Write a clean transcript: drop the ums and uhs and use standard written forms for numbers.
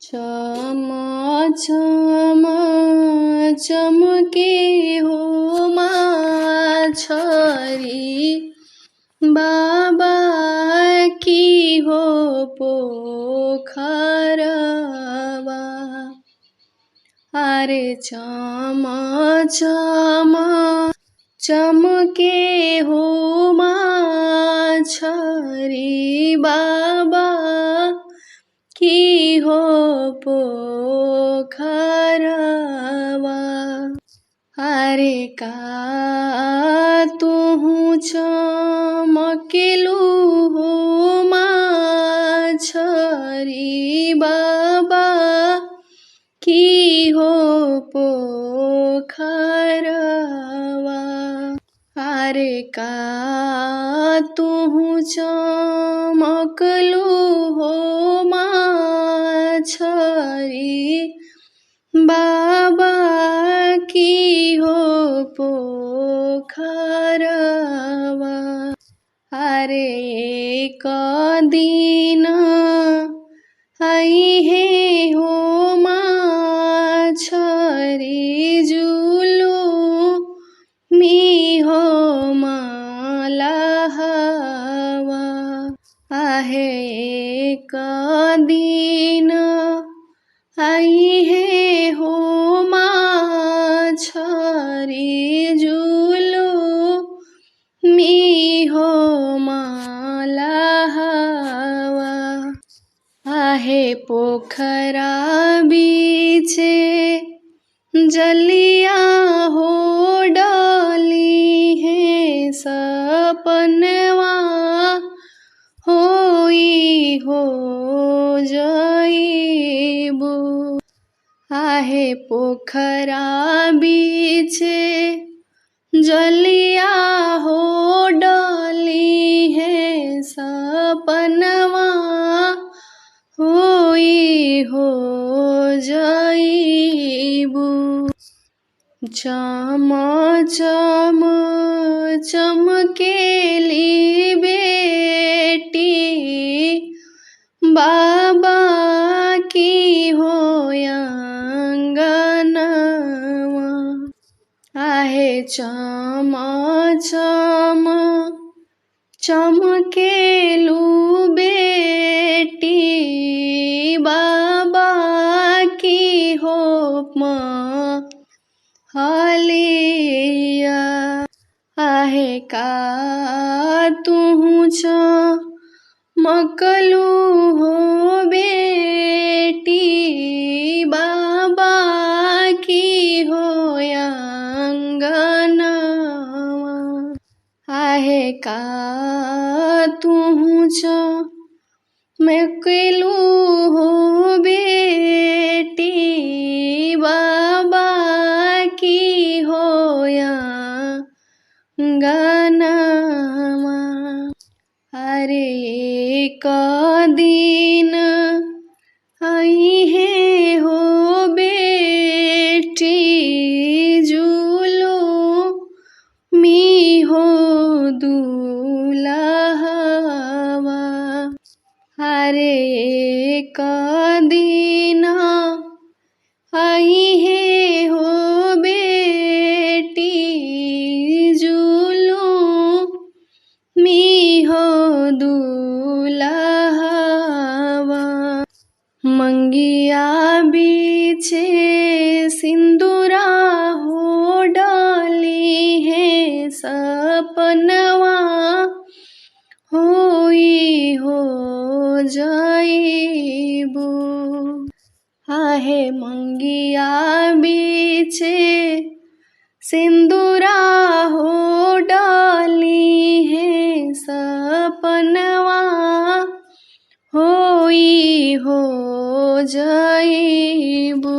छम छम चमके हो माछरी बाबा की हो पोखरवा। अरे छम छम चमके हो माछरी बाबा की हो पोखरवा। अरे का तुहु चमकेलु हो माछरी बाबा की हो पोखरवा। अरे का तुहु चमकलु हो माछरी बाबा की हो पोखरवा। अरे एक दिन अइहे हो माछरी जुलू मी हो मलहवा। आहे एक दिन अइहे हो माछरी जुलू मी हो मलहवा। आहे पोखरा बीचे जलिया हो डाली है सपनवा होई हो जाइबू। आहे पोखरा बीचे जलिया हो डाली है सपनवा होई हो जाइबू। चम चम चमकेली बेटी बाबा की हो अंगनवा। आहे चम चम चमकेलु बेटी बाबा की हो महलिया। आहे का तुहु चमकलु हो बेटी बाबा की हो अंगनवा। आहे का तुहु चमकलु हो बेटी बाबा की हो अंगनवा। अरे एक दिन अइहे हो बेटी जुलू मी हो दुलहवा। अरे एक दिन अइहे हो बेटी जुलू मी हो दुलहवा। मंगिया बीचे सिंदूरा हो डाली है सपनवा होई हो जाइबू। आहे मंगिया बीचे सिंदूरा हो डाली है सपनवा होई हो जाइबू।